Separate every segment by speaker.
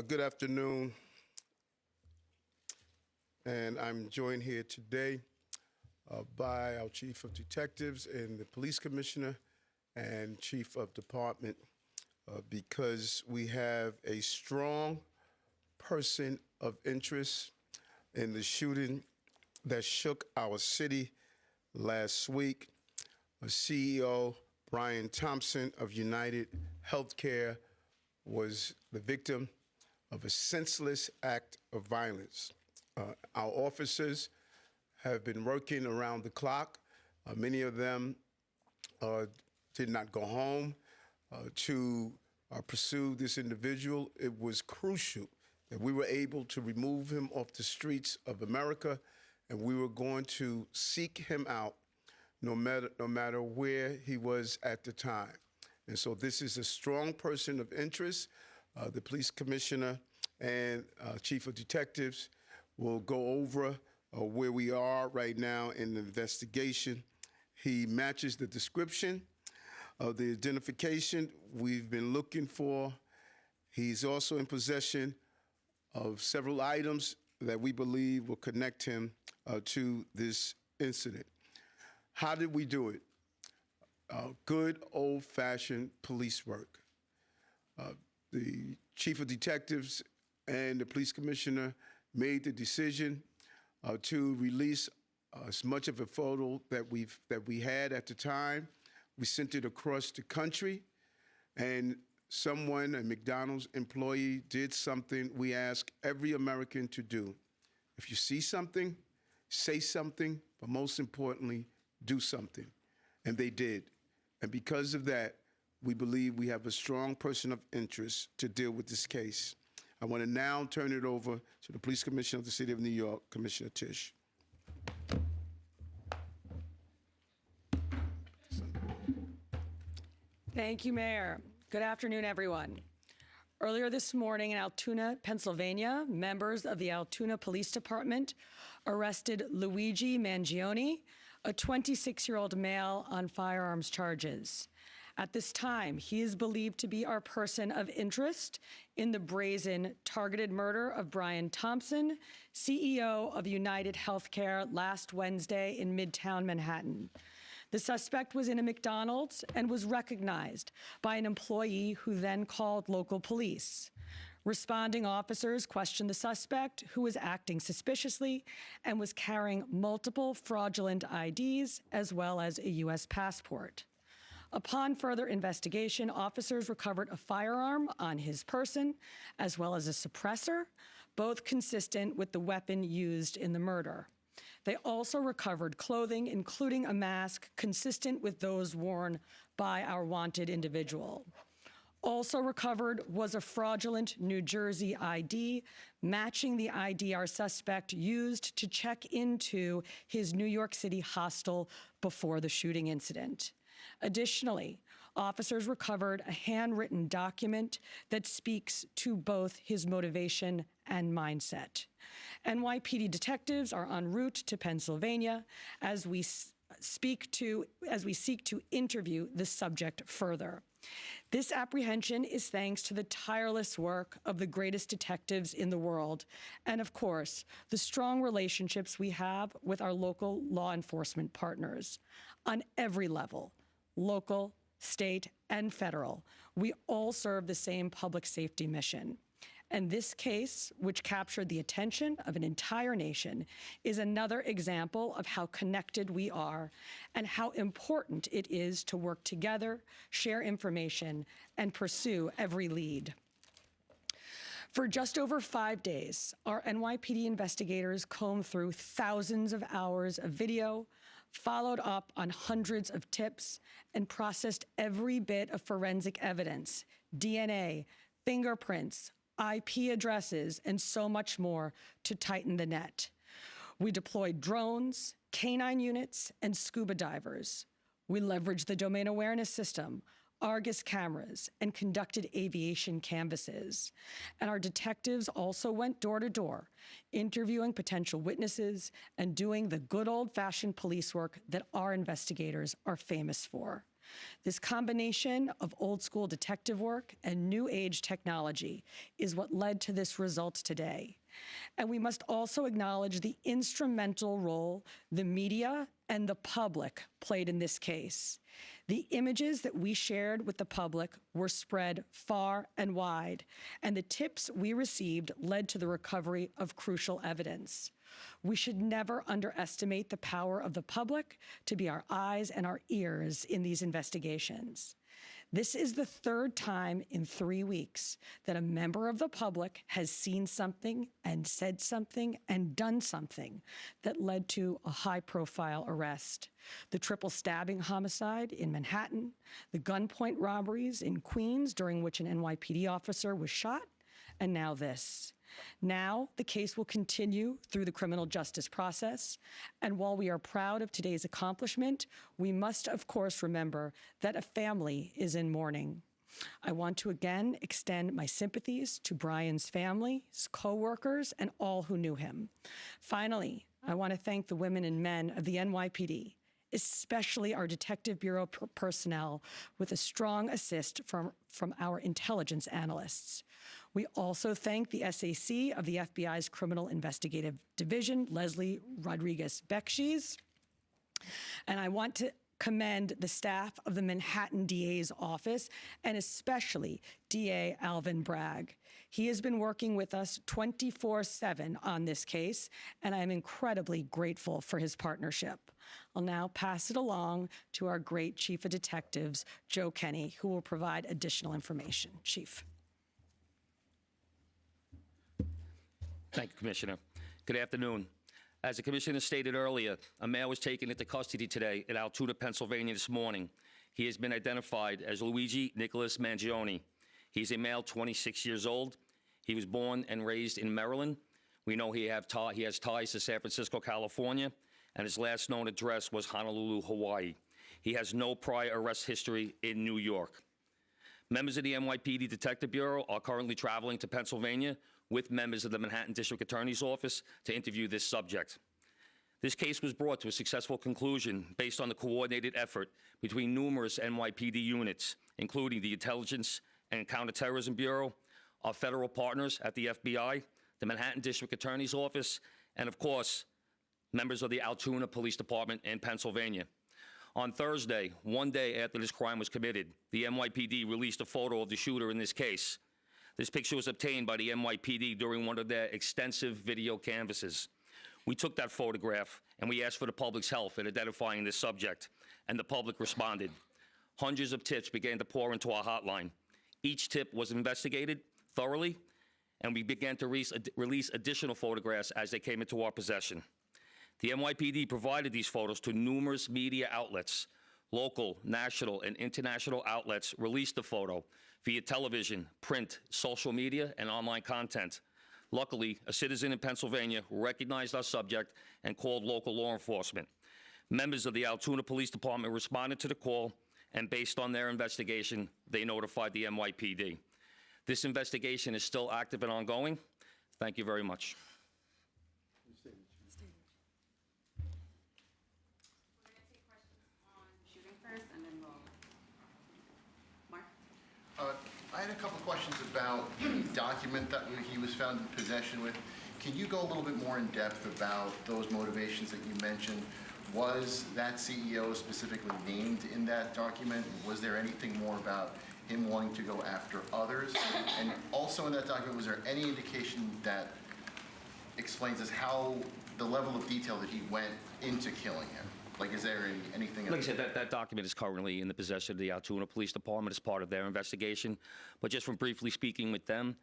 Speaker 1: Good afternoon, and I'm joined here today by our Chief of Detectives and the Police Commissioner and Chief of Department because we have a strong person of interest in the shooting that shook our city last week. CEO Brian Thompson of United Healthcare was the victim of a senseless act of violence. Our officers have been working around the clock. Many of them did not go home to pursue this individual. It was crucial that we were able to remove him off the streets of America, and we were going to seek him out no matter where he was at the time. And so this is a strong person of interest. The police commissioner and chief of detectives will go over where we are right now in the investigation. He matches the description of the identification we've been looking for. He's also in possession of several items that we believe will connect him to this incident. How did we do it? Good old-fashioned police work. The chief of detectives and the police commissioner made the decision to release as much of a photo that we had at the time. We sent it across the country, and someone, a McDonald's employee, did something we ask every American to do. If you see something, say something, but most importantly, do something. And they did. And because of that, we believe we have a strong person of interest to deal with this case. I want to now turn it over to the Police Commissioner of the City of New York, Commissioner Tisch.
Speaker 2: Thank you, Mayor. Good afternoon, everyone. Earlier this morning in Altoona, Pennsylvania, members of the Altoona Police Department arrested Luigi Mangione, a 26-year-old male, on firearms charges. At this time, he is believed to be our person of interest in the brazen targeted murder of Brian Thompson, CEO of United Healthcare, last Wednesday in Midtown Manhattan. The suspect was in a McDonald's and was recognized by an employee who then called local police. Responding officers questioned the suspect, who was acting suspiciously and was carrying multiple fraudulent IDs as well as a U.S. passport. Upon further investigation, officers recovered a firearm on his person as well as a suppressor, both consistent with the weapon used in the murder. They also recovered clothing, including a mask consistent with those worn by our wanted individual. Also recovered was a fraudulent New Jersey ID, matching the ID our suspect used to check into his New York City hostel before the shooting incident. Additionally, officers recovered a handwritten document that speaks to both his motivation and mindset. NYPD detectives are en route to Pennsylvania as we seek to interview the subject further. This apprehension is thanks to the tireless work of the greatest detectives in the world, and of course, the strong relationships we have with our local law enforcement partners. On every level, local, state, and federal, we all serve the same public safety mission. And this case, which captured the attention of an entire nation, is another example of how connected we are and how important it is to work together, share information, and pursue every lead. For just over 5 days, our NYPD investigators combed through thousands of hours of video, followed up on hundreds of tips, and processed every bit of forensic evidence, DNA, fingerprints, IP addresses, and so much more to tighten the net. We deployed drones, canine units, and scuba divers. We leveraged the domain awareness system, Argus cameras, and conducted aviation canvasses. And our detectives also went door to door, interviewing potential witnesses and doing the good old-fashioned police work that our investigators are famous for. This combination of old school detective work and new age technology is what led to this result today. And we must also acknowledge the instrumental role the media and the public played in this case. The images that we shared with the public were spread far and wide, and the tips we received led to the recovery of crucial evidence. We should never underestimate the power of the public to be our eyes and our ears in these investigations. This is the third time in 3 weeks that a member of the public has seen something and said something and done something that led to a high-profile arrest. The triple stabbing homicide in Manhattan, the gunpoint robberies in Queens during which an NYPD officer was shot, and now this. Now, the case will continue through the criminal justice process, and while we are proud of today's accomplishment, we must, of course, remember that a family is in mourning. I want to again extend my sympathies to Brian's family, his co-workers, and all who knew him. Finally, I want to thank the women and men of the NYPD, especially our Detective Bureau personnel, with a strong assist from our intelligence analysts. We also thank the SAC of the FBI's Criminal Investigative Division, Leslie Rodriguez-Bekshies. And I want to commend the staff of the Manhattan DA's office, and especially DA Alvin Bragg. He has been working with us 24/7 on this case, and I am incredibly grateful for his partnership. I'll now pass it along to our great Chief of Detectives, Joe Kenny, who will provide additional information. Chief.
Speaker 3: Thank you, Commissioner. Good afternoon. As the Commissioner stated earlier, a male was taken into custody today in Altoona, Pennsylvania this morning. He has been identified as Luigi Nicholas Mangione. He's a male, 26 years old. He was born and raised in Maryland. We know he has ties to San Francisco, California, and his last known address was Honolulu, Hawaii. He has no prior arrest history in New York. Members of the NYPD Detective Bureau are currently traveling to Pennsylvania with members of the Manhattan District Attorney's Office to interview this subject. This case was brought to a successful conclusion based on the coordinated effort between numerous NYPD units, including the Intelligence and Counterterrorism Bureau, our federal partners at the FBI, the Manhattan District Attorney's Office, and of course, members of the Altoona Police Department in Pennsylvania. On Thursday, one day after this crime was committed, the NYPD released a photo of the shooter in this case. This picture was obtained by the NYPD during one of their extensive video canvasses. We took that photograph and we asked for the public's help in identifying this subject, and the public responded. Hundreds of tips began to pour into our hotline. Each tip was investigated thoroughly, and we began to release additional photographs as they came into our possession. The NYPD provided these photos to numerous media outlets. Local, national, and international outlets released the photo via television, print, social media, and online content. Luckily, a citizen in Pennsylvania recognized our subject and called local law enforcement. Members of the Altoona Police Department responded to the call, and based on their investigation, they notified the NYPD. This investigation is still active and ongoing. Thank you very much.
Speaker 4: We're going to take questions on shooting first, and then we'll... Mark?
Speaker 5: I had a couple of questions about the document that he was found in possession with. Can you go a little bit more in depth about those motivations that you mentioned? Was that CEO specifically named in that document? Was there anything more about him wanting to go after others? And also in that document, was there any indication that explains us how the level of detail that he went into killing him? Like, is there anything?
Speaker 3: Like I said, that document is currently in the possession of the Altoona Police Department as part of their investigation. But just from briefly speaking with them,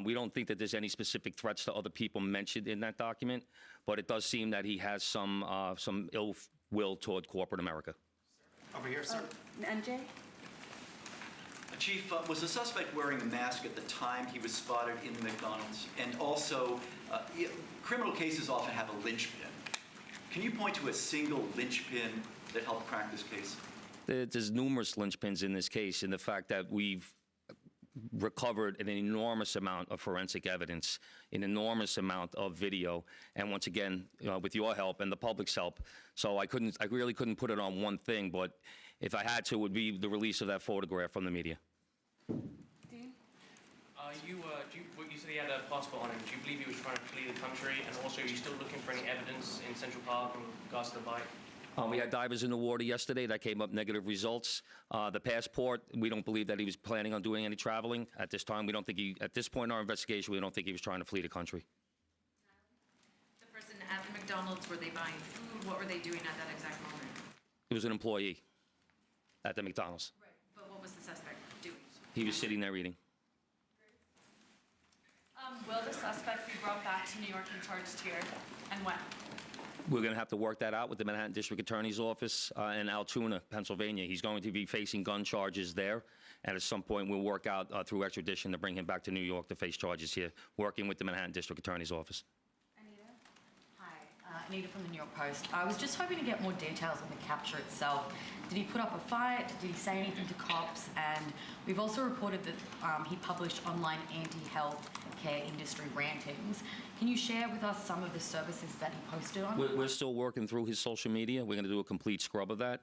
Speaker 3: we don't think that there's any specific threats to other people mentioned in that document. But it does seem that he has some ill will toward corporate America.
Speaker 6: Over here, sir.
Speaker 4: MJ?
Speaker 6: Chief, was the suspect wearing a mask at the time he was spotted in McDonald's? And also, criminal cases often have a linchpin. Can you point to a single linchpin that helped crack this case?
Speaker 3: There's numerous linchpins in this case, in the fact that we've recovered an enormous amount of forensic evidence, an enormous amount of video, and once again, with your help and the public's help. So I really couldn't put it on one thing, but If I had to, it would be the release of that photograph from the media.
Speaker 4: Dean?
Speaker 7: What you said he had a passport on him. Do you believe he was trying to flee the country? And also, are you still looking for any evidence in Central Park in regards to the bike?
Speaker 3: We had divers in the water yesterday that came up negative results. The passport, we don't believe that he was planning on doing any traveling at this time. We don't think at this point in our investigation, we don't think he was trying to flee the country.
Speaker 8: The person at the McDonald's, were they buying food? What were they doing at that exact moment?
Speaker 3: He was an employee at the McDonald's.
Speaker 8: Right. But what was the suspect doing?
Speaker 3: He was sitting there eating.
Speaker 4: Will the suspect be brought back to New York and charged here, and when?
Speaker 3: We're going to have to work that out with the Manhattan District Attorney's Office in Altoona, Pennsylvania. He's going to be facing gun charges there, and at some point we'll work out through extradition to bring him back to New York to face charges here, working with the Manhattan District Attorney's Office.
Speaker 4: Anita?
Speaker 9: Hi, Anita from the New York Post. I was just hoping to get more details on the capture itself. Did he put up a fight? Did he say anything to cops? And we've also reported that he published online anti-health care industry rantings. Can you share with us some of the services that he posted on?
Speaker 3: We're still working through his social media. We're going to do a complete scrub of that.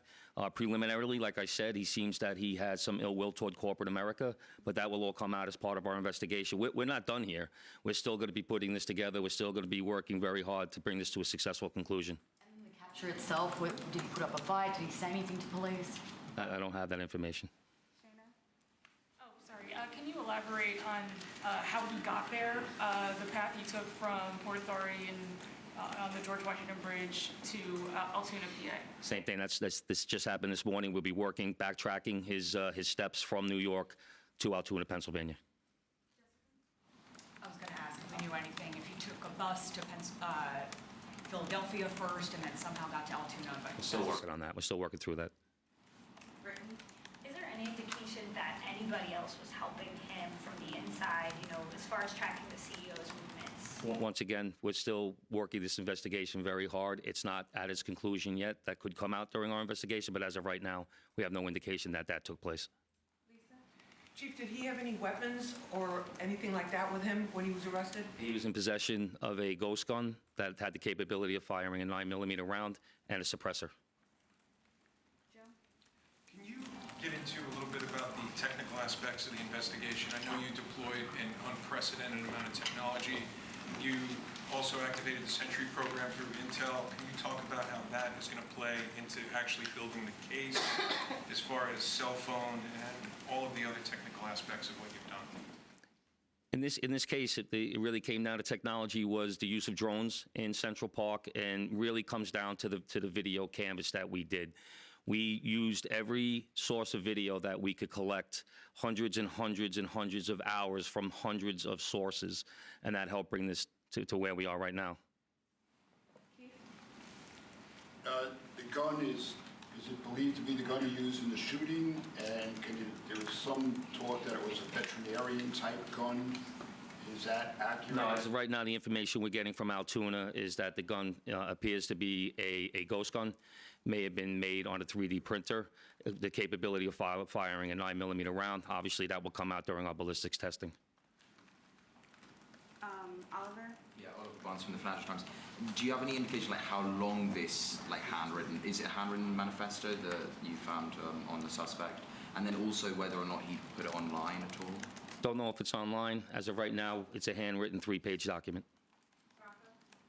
Speaker 3: Preliminarily, like I said, he seems that he has some ill will toward corporate America, but that will all come out as part of our investigation. We're not done here. We're still going to be putting this together. We're still going to be working very hard to bring this to a successful conclusion.
Speaker 9: And the capture itself, did he put up a fight? Did he say anything to police?
Speaker 3: I don't have that information.
Speaker 4: Oh, sorry. Can you elaborate on how he got there, the path he took from Port Authority and on the George Washington Bridge to Altoona, PA?
Speaker 3: Same thing. This just happened this morning. We'll be working, backtracking his steps from New York to Altoona, Pennsylvania.
Speaker 10: I was going to ask if we knew anything, if he took a bus to Philadelphia first and then somehow got to Altoona. But
Speaker 3: We're still working on that. We're still working through that.
Speaker 11: Is there any indication that anybody else was helping him from the inside, as far as tracking the CEO's movements?
Speaker 3: Once again, we're still working this investigation very hard. It's not at its conclusion yet. That could come out during our investigation, but as of right now, we have no indication that that took place.
Speaker 12: Chief, did he have any weapons or anything like that with him when he was arrested?
Speaker 3: He was in possession of a ghost gun that had the capability of firing a 9mm round and a suppressor.
Speaker 13: Can you get into a little bit about the technical aspects of the investigation? I know you deployed an unprecedented amount of technology. You also activated the Sentry program through Intel. Can you talk about how that is going to play into actually building the case as far as cell phone and all of the other technical aspects of what you've done?
Speaker 3: In this case, it really came down to technology was the use of drones in Central Park, and really comes down to the video canvas that we did. We used every source of video that we could collect, hundreds and hundreds and hundreds of hours from hundreds of sources, and that helped bring this to where we are right now.
Speaker 14: The gun is it believed to be the gun you used in the shooting? And there was some talk that it was a veterinarian type gun. Is that accurate?
Speaker 3: No, as of right now, the information we're getting from Altoona is that the gun appears to be a ghost gun. May have been made on a 3D printer. The capability of firing a 9mm round, obviously that will come out during our ballistics testing.
Speaker 4: Oliver?
Speaker 15: Yeah, Oliver Barnes from the Financial Times. Do you have any indication like how long this handwritten, is it a handwritten manifesto that you found on the suspect? And then also whether or not he put it online at all?
Speaker 3: Don't know if it's online. As of right now, it's a handwritten 3-page document.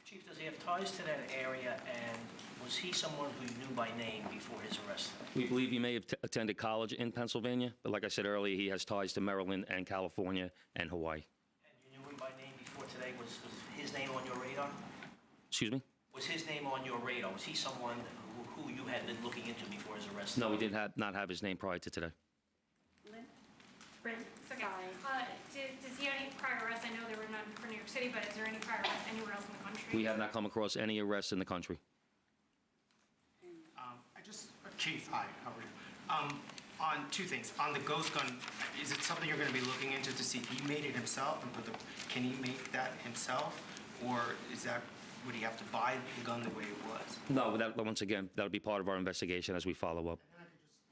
Speaker 7: Chief, does he have ties to that area, and was he someone who you knew by name before his arrest?
Speaker 3: We believe he may have attended college in Pennsylvania, but like I said earlier, he has ties to Maryland and California and Hawaii.
Speaker 7: And you knew him by name before today? Was his name on your radar?
Speaker 3: Excuse me?
Speaker 7: Was his name on your radar? Was he someone who you had been looking into before his arrest?
Speaker 3: No, we did not have his name prior to today.
Speaker 4: Lynn?
Speaker 11: Does he have any prior arrests? I know there were none for New York City, but is there any prior arrests anywhere else in the country?
Speaker 3: We have not come across any arrests in the country.
Speaker 16: Chief, hi, how are you? On two things. On the ghost gun, is it something you're going to be looking into to see if he made it himself and can he make that himself, or would he have to buy the gun the way it was?
Speaker 3: No, once again, that'll be part of our investigation as we follow up.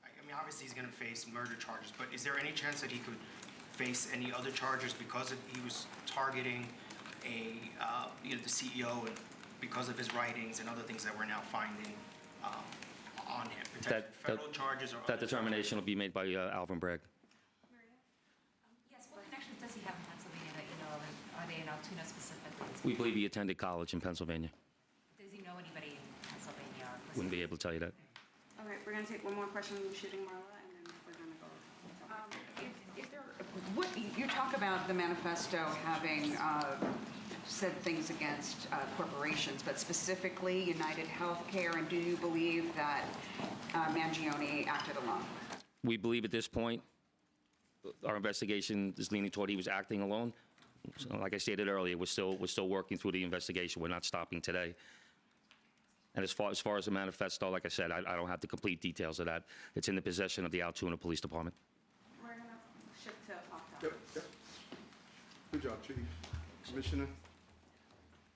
Speaker 16: I mean, obviously he's going to face murder charges, but is there any chance that he could face any other charges because he was targeting the CEO and because of his writings and other things that we're now finding on him? Potential federal charges or
Speaker 3: That
Speaker 16: other
Speaker 3: determination will be made by Alvin Bragg.
Speaker 9: Yes, what connections does he have in Pennsylvania that you know of? Are they in Altoona specifically?
Speaker 3: We believe he attended college in Pennsylvania.
Speaker 9: Does he know anybody in Pennsylvania?
Speaker 3: Wouldn't be able to tell you that.
Speaker 17: All right, we're going to take one more question on shooting, Marla, and then we're going to go. What, you talk about the manifesto having said things against corporations, but specifically United Healthcare, and do you believe that Mangione acted alone?
Speaker 3: We believe at this point, our investigation is leaning toward he was acting alone. So, like I stated earlier, we're still working through the investigation. We're not stopping today. And as far as the manifesto, like I said, I don't have the complete details of that. It's in the possession of the Altoona Police Department.
Speaker 17: We're going to shift to October.
Speaker 1: Yep, yep. Good job, Chief. Commissioner?